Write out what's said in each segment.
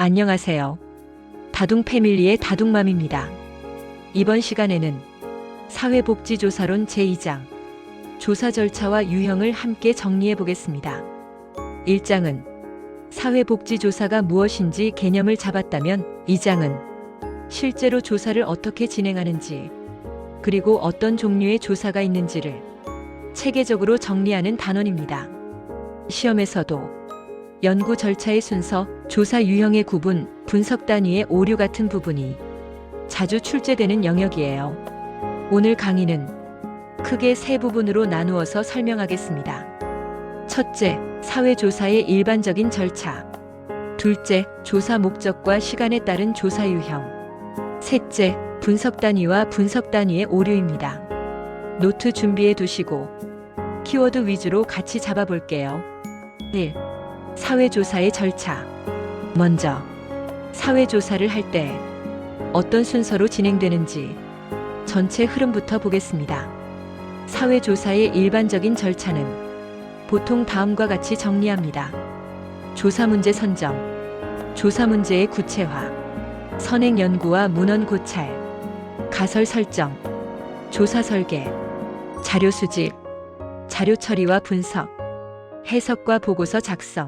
안녕하세요. 다둥 패밀리의 다둥맘입니다. 이번 시간에는 사회복지조사론 제2장 조사 절차와 유형을 함께 정리해 보겠습니다. 1장은 사회복지조사가 무엇인지 개념을 잡았다면 2장은 실제로 조사를 어떻게 진행하는지 그리고 어떤 종류의 조사가 있는지를 체계적으로 정리하는 단원입니다. 시험에서도 연구 절차의 순서, 조사 유형의 구분, 분석 단위의 오류 같은 부분이 자주 출제되는 영역이에요. 오늘 강의는 크게 세 부분으로 나누어서 설명하겠습니다. 첫째, 사회조사의 일반적인 절차. 둘째, 조사 목적과 시간에 따른 조사 유형. 셋째, 분석 단위와 분석 단위의 오류입니다. 노트 준비해 두시고 키워드 위주로 같이 잡아볼게요. 1. 사회조사의 절차. 먼저 사회조사를 할 때 어떤 순서로 진행되는지 전체 흐름부터 보겠습니다. 사회조사의 일반적인 절차는 보통 다음과 같이 정리합니다. 조사 문제 선정, 조사 문제의 구체화, 선행 연구와 문헌 고찰, 가설 설정, 조사 설계, 자료 수집, 자료 처리와 분석, 해석과 보고서 작성.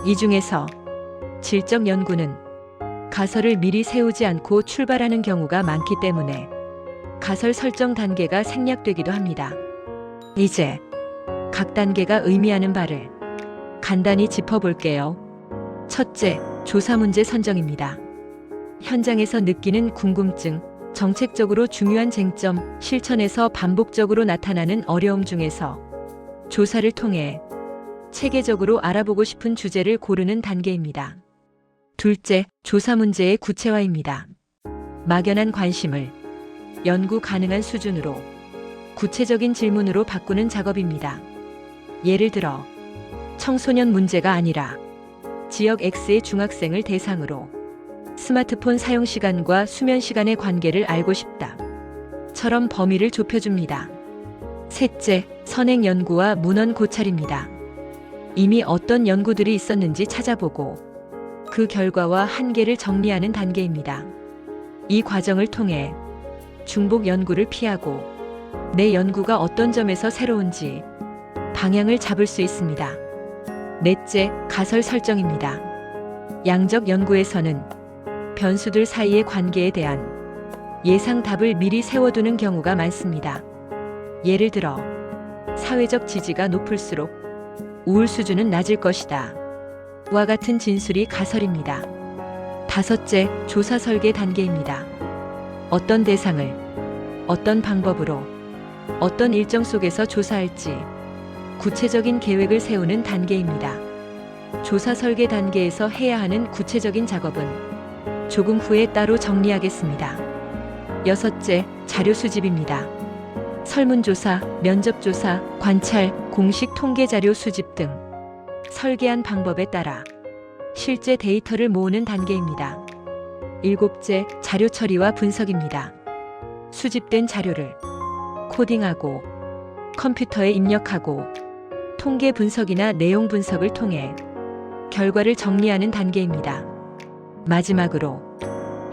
이 중에서 질적 연구는 가설을 미리 세우지 않고 출발하는 경우가 많기 때문에 가설 설정 단계가 생략되기도 합니다. 이제 각 단계가 의미하는 바를 간단히 짚어볼게요. 첫째, 조사 문제 선정입니다. 현장에서 느끼는 궁금증, 정책적으로 중요한 쟁점, 실천에서 반복적으로 나타나는 어려움 중에서 조사를 통해 체계적으로 알아보고 싶은 주제를 고르는 단계입니다. 둘째, 조사 문제의 구체화입니다. 막연한 관심을 연구 가능한 수준으로 구체적인 질문으로 바꾸는 작업입니다. 예를 들어, 청소년 문제가 아니라 지역 X의 중학생을 대상으로 스마트폰 사용 시간과 수면 시간의 관계를 알고 싶다. 처럼 범위를 좁혀줍니다. 셋째, 선행 연구와 문헌 고찰입니다. 이미 어떤 연구들이 있었는지 찾아보고 그 결과와 한계를 정리하는 단계입니다. 이 과정을 통해 중복 연구를 피하고 내 연구가 어떤 점에서 새로운지 방향을 잡을 수 있습니다. 넷째, 가설 설정입니다. 양적 연구에서는 변수들 사이의 관계에 대한 예상 답을 미리 세워두는 경우가 많습니다. 예를 들어, 사회적 지지가 높을수록 우울 수준은 낮을 것이다. 와 같은 진술이 가설입니다. 다섯째, 조사 설계 단계입니다. 어떤 대상을, 어떤 방법으로, 어떤 일정 속에서 조사할지 구체적인 계획을 세우는 단계입니다. 조사 설계 단계에서 해야 하는 구체적인 작업은 조금 후에 따로 정리하겠습니다. 여섯째, 자료 수집입니다. 설문조사, 면접조사, 관찰, 공식 통계 자료 수집 등 설계한 방법에 따라 실제 데이터를 모으는 단계입니다. 일곱째, 자료 처리와 분석입니다. 수집된 자료를 코딩하고 컴퓨터에 입력하고 통계 분석이나 내용 분석을 통해 결과를 정리하는 단계입니다. 마지막으로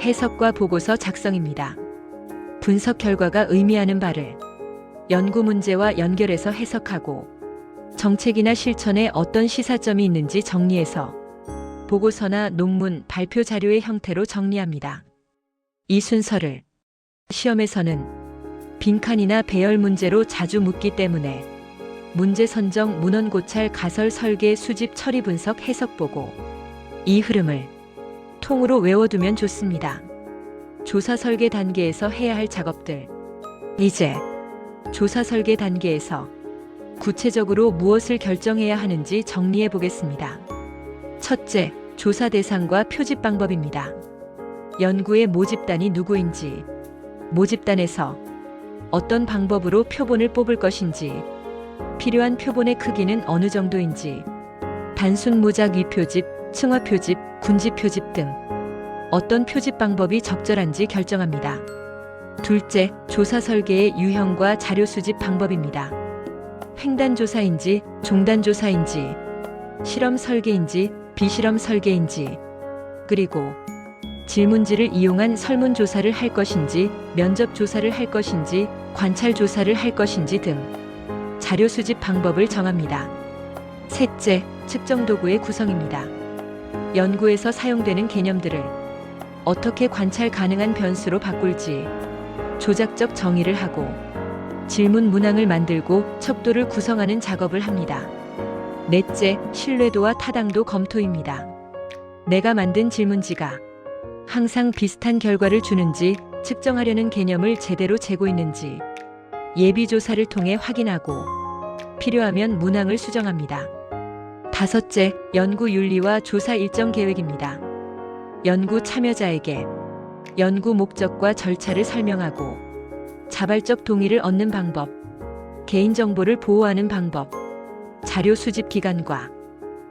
해석과 보고서 작성입니다. 분석 결과가 의미하는 바를 연구 문제와 연결해서 해석하고 정책이나 실천에 어떤 시사점이 있는지 정리해서 보고서나 논문, 발표 자료의 형태로 정리합니다. 이 순서를 시험에서는 빈칸이나 배열 문제로 자주 묻기 때문에 문제 선정, 문헌 고찰, 가설 설계, 수집, 처리, 분석, 해석, 보고 이 흐름을 통으로 외워두면 좋습니다. 조사 설계 단계에서 해야 할 작업들. 이제 조사 설계 단계에서 구체적으로 무엇을 결정해야 하는지 정리해 보겠습니다. 첫째, 조사 대상과 표집 방법입니다. 연구의 모집단이 누구인지, 모집단에서 어떤 방법으로 표본을 뽑을 것인지, 필요한 표본의 크기는 어느 정도인지, 단순 무작 위표집, 층화 표집, 군지 표집 등 어떤 표집 방법이 적절한지 결정합니다. 둘째, 조사 설계의 유형과 자료 수집 방법입니다. 횡단 조사인지, 종단 조사인지, 실험 설계인지, 비실험 설계인지, 그리고 질문지를 이용한 설문조사를 할 것인지, 면접조사를 할 것인지, 관찰조사를 할 것인지 등 자료 수집 방법을 정합니다. 셋째, 측정 도구의 구성입니다. 연구에서 사용되는 개념들을 어떻게 관찰 가능한 변수로 바꿀지 조작적 정의를 하고 질문 문항을 만들고 척도를 구성하는 작업을 합니다. 넷째, 신뢰도와 타당도 검토입니다. 내가 만든 질문지가 항상 비슷한 결과를 주는지, 측정하려는 개념을 제대로 재고 있는지 예비조사를 통해 확인하고 필요하면 문항을 수정합니다. 다섯째, 연구 윤리와 조사 일정 계획입니다. 연구 참여자에게 연구 목적과 절차를 설명하고 자발적 동의를 얻는 방법, 개인정보를 보호하는 방법, 자료 수집 기간과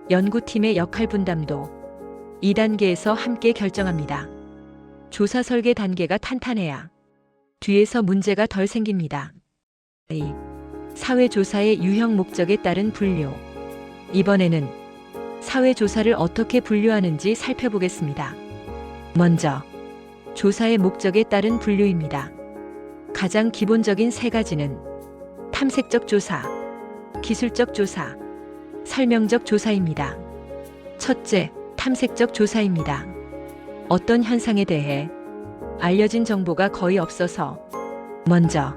연구팀의 역할 분담도 2단계에서 함께 결정합니다. 조사 설계 단계가 탄탄해야 뒤에서 문제가 덜 생깁니다. 2. 사회조사의 유형 목적에 따른 분류. 이번에는 사회조사를 어떻게 분류하는지 살펴보겠습니다. 먼저 조사의 목적에 따른 분류입니다. 가장 기본적인 세 가지는 탐색적 조사, 기술적 조사, 설명적 조사입니다. 첫째, 탐색적 조사입니다. 어떤 현상에 대해 알려진 정보가 거의 없어서 먼저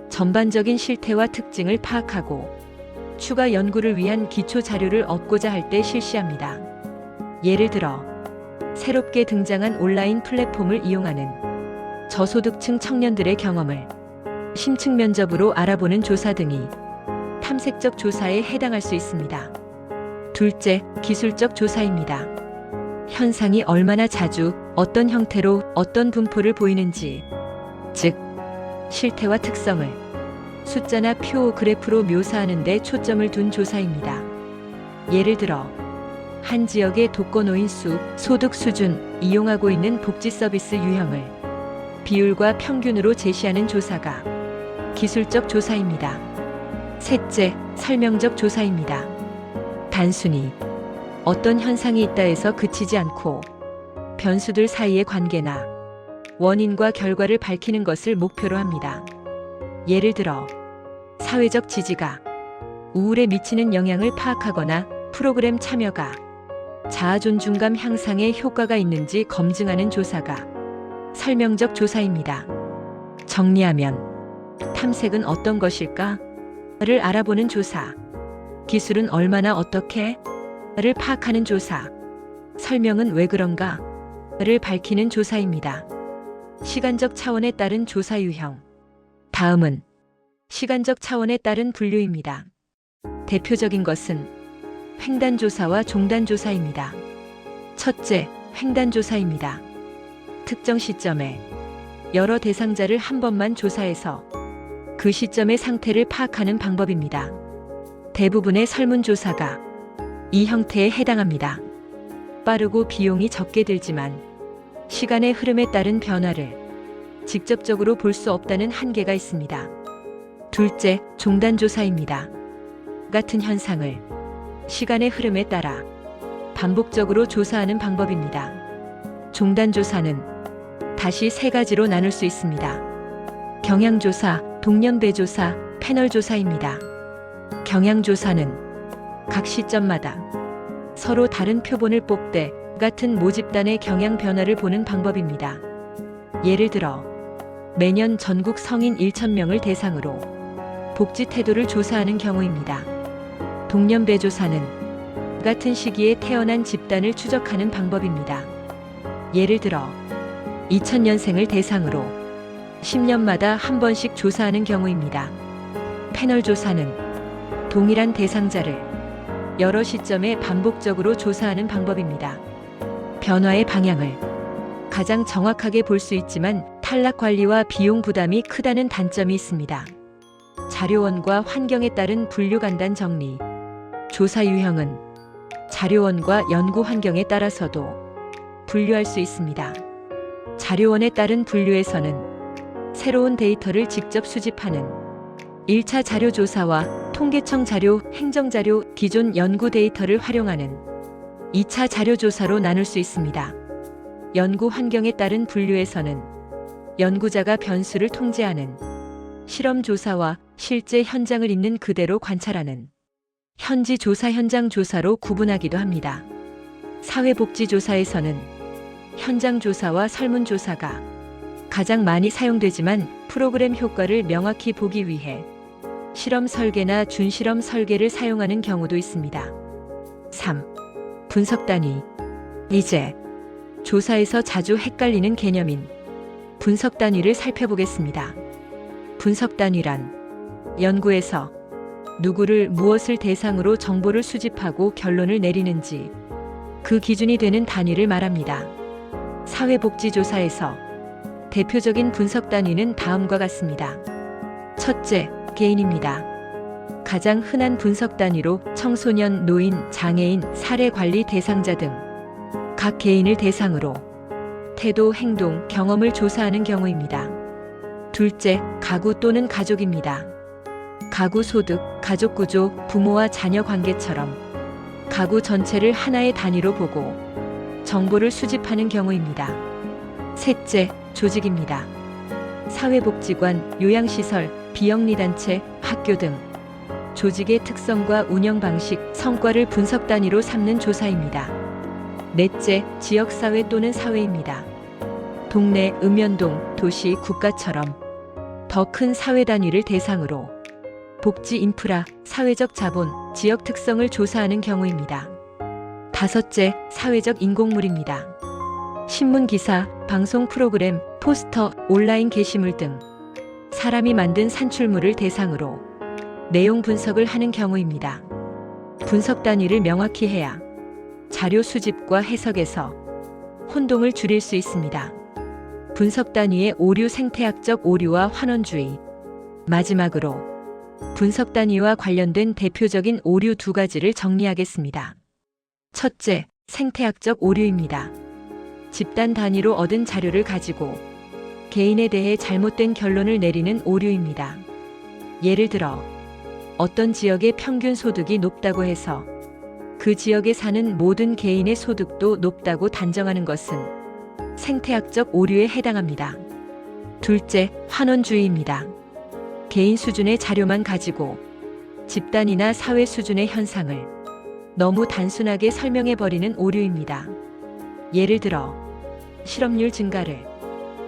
전반적인 실태와 특징을 파악하고 추가 연구를 위한 기초 자료를 얻고자 할 때 실시합니다. 예를 들어 새롭게 등장한 온라인 플랫폼을 이용하는 저소득층 청년들의 경험을 심층 면접으로 알아보는 조사 등이 탐색적 조사에 해당할 수 있습니다. 둘째, 기술적 조사입니다. 현상이 얼마나 자주, 어떤 형태로, 어떤 분포를 보이는지, 즉 실태와 특성을 숫자나 표, 그래프로 묘사하는 데 초점을 둔 조사입니다. 예를 들어 한 지역의 독거노인 수, 소득 수준, 이용하고 있는 복지 서비스 유형을 비율과 평균으로 제시하는 조사가 기술적 조사입니다. 셋째, 설명적 조사입니다. 단순히 어떤 현상이 있다 해서 그치지 않고 변수들 사이의 관계나 원인과 결과를 밝히는 것을 목표로 합니다. 예를 들어 사회적 지지가 우울에 미치는 영향을 파악하거나 프로그램 참여가 자아존중감 향상에 효과가 있는지 검증하는 조사가 설명적 조사입니다. 정리하면 탐색은 어떤 것일까? 를 알아보는 조사, 기술은 얼마나 어떻게? 를 파악하는 조사, 설명은 왜 그런가? 를 밝히는 조사입니다. 시간적 차원에 따른 조사 유형. 다음은 시간적 차원에 따른 분류입니다. 대표적인 것은 횡단조사와 종단조사입니다. 첫째, 횡단조사입니다. 특정 시점에 여러 대상자를 한 번만 조사해서 그 시점의 상태를 파악하는 방법입니다. 대부분의 설문조사가 이 형태에 해당합니다. 빠르고 비용이 적게 들지만 시간의 흐름에 따른 변화를 직접적으로 볼 수 없다는 한계가 있습니다. 둘째, 종단조사입니다. 같은 현상을 시간의 흐름에 따라 반복적으로 조사하는 방법입니다. 종단조사는 다시 세 가지로 나눌 수 있습니다. 경향조사, 동년배조사, 패널조사입니다. 경향조사는 각 시점마다 서로 다른 표본을 뽑되 같은 모집단의 경향 변화를 보는 방법입니다. 예를 들어 매년 전국 성인 1,000명을 대상으로 복지 태도를 조사하는 경우입니다. 동년배 조사는 같은 시기에 태어난 집단을 추적하는 방법입니다. 예를 들어 2000년생을 대상으로 10년마다 한 번씩 조사하는 경우입니다. 패널 조사는 동일한 대상자를 여러 시점에 반복적으로 조사하는 방법입니다. 변화의 방향을 가장 정확하게 볼 수 있지만 탈락 관리와 비용 부담이 크다는 단점이 있습니다. 자료원과 환경에 따른 분류 간단 정리. 조사 유형은 자료원과 연구 환경에 따라서도 분류할 수 있습니다. 자료원에 따른 분류에서는 새로운 데이터를 직접 수집하는 1차 자료 조사와 통계청 자료, 행정자료, 기존 연구 데이터를 활용하는 2차 자료 조사로 나눌 수 있습니다. 연구 환경에 따른 분류에서는 연구자가 변수를 통제하는 실험 조사와 실제 현장을 있는 그대로 관찰하는 현지 조사 현장 조사로 구분하기도 합니다. 사회복지조사에서는 현장 조사와 설문조사가 가장 많이 사용되지만 프로그램 효과를 명확히 보기 위해 실험 설계나 준실험 설계를 사용하는 경우도 있습니다. 3. 분석 단위. 이제 조사에서 자주 헷갈리는 개념인 분석 단위를 살펴보겠습니다. 분석 단위란 연구에서 누구를 무엇을 대상으로 정보를 수집하고 결론을 내리는지 그 기준이 되는 단위를 말합니다. 사회복지조사에서 대표적인 분석 단위는 다음과 같습니다. 첫째, 개인입니다. 가장 흔한 분석 단위로 청소년, 노인, 장애인, 사례관리 대상자 등 각 개인을 대상으로 태도, 행동, 경험을 조사하는 경우입니다. 둘째, 가구 또는 가족입니다. 가구 소득, 가족 구조, 부모와 자녀 관계처럼 가구 전체를 하나의 단위로 보고 정보를 수집하는 경우입니다. 셋째, 조직입니다. 사회복지관, 요양시설, 비영리단체, 학교 등 조직의 특성과 운영 방식, 성과를 분석 단위로 삼는 조사입니다. 넷째, 지역사회 또는 사회입니다. 동네, 읍면동, 도시, 국가처럼 더 큰 사회 단위를 대상으로 복지 인프라, 사회적 자본, 지역 특성을 조사하는 경우입니다. 다섯째, 사회적 인공물입니다. 신문 기사, 방송 프로그램, 포스터, 온라인 게시물 등 사람이 만든 산출물을 대상으로 내용 분석을 하는 경우입니다. 분석 단위를 명확히 해야 자료 수집과 해석에서 혼동을 줄일 수 있습니다. 분석 단위의 오류, 생태학적 오류와 환원주의. 마지막으로 분석 단위와 관련된 대표적인 오류 두 가지를 정리하겠습니다. 첫째, 생태학적 오류입니다. 집단 단위로 얻은 자료를 가지고 개인에 대해 잘못된 결론을 내리는 오류입니다. 예를 들어 어떤 지역의 평균 소득이 높다고 해서 그 지역에 사는 모든 개인의 소득도 높다고 단정하는 것은 생태학적 오류에 해당합니다. 둘째, 환원주의입니다. 개인 수준의 자료만 가지고 집단이나 사회 수준의 현상을 너무 단순하게 설명해버리는 오류입니다. 예를 들어 실업률 증가를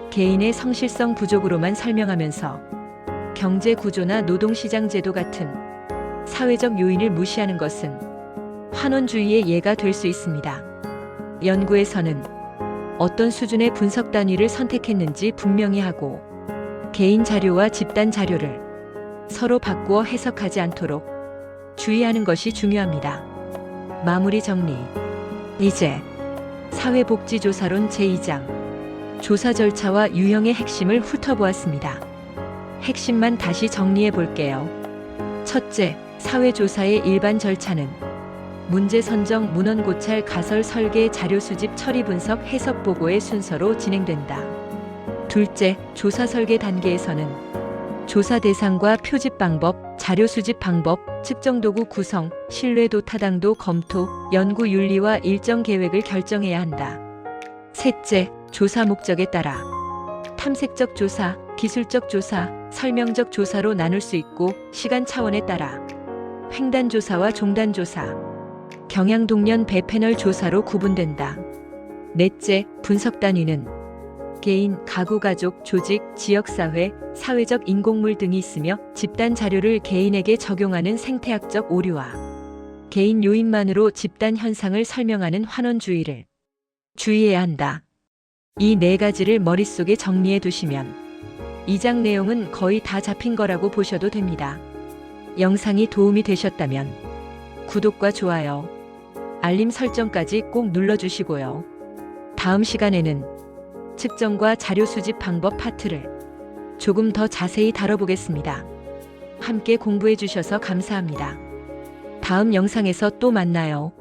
개인의 성실성 부족으로만 설명하면서 경제 구조나 노동시장 제도 같은 사회적 요인을 무시하는 것은 환원주의의 예가 될 수 있습니다. 연구에서는 어떤 수준의 분석 단위를 선택했는지 분명히 하고 개인 자료와 집단 자료를 서로 바꾸어 해석하지 않도록 주의하는 것이 중요합니다. 마무리 정리. 이제 사회복지조사론 제2장 조사 절차와 유형의 핵심을 훑어보았습니다. 핵심만 다시 정리해 볼게요. 첫째, 사회조사의 일반 절차는 문제 선정, 문헌 고찰, 가설 설계, 자료 수집, 처리 분석, 해석 보고의 순서로 진행된다. 둘째, 조사 설계 단계에서는 조사 대상과 표집 방법, 자료 수집 방법, 측정 도구 구성, 신뢰도 타당도 검토, 연구 윤리와 일정 계획을 결정해야 한다. 셋째, 조사 목적에 따라 탐색적 조사, 기술적 조사, 설명적 조사로 나눌 수 있고 시간 차원에 따라 횡단 조사와 종단 조사, 경향 동년 배패널 조사로 구분된다. 넷째, 분석 단위는 개인, 가구, 가족, 조직, 지역사회, 사회적 인공물 등이 있으며 집단 자료를 개인에게 적용하는 생태학적 오류와 개인 요인만으로 집단 현상을 설명하는 환원주의를 주의해야 한다. 이 네 가지를 머릿속에 정리해 두시면 2장 내용은 거의 다 잡힌 거라고 보셔도 됩니다. 영상이 도움이 되셨다면 구독과 좋아요, 알림 설정까지 꼭 눌러주시고요. 다음 시간에는 측정과 자료 수집 방법 파트를 조금 더 자세히 다뤄보겠습니다. 함께 공부해 주셔서 감사합니다. 다음 영상에서 또 만나요.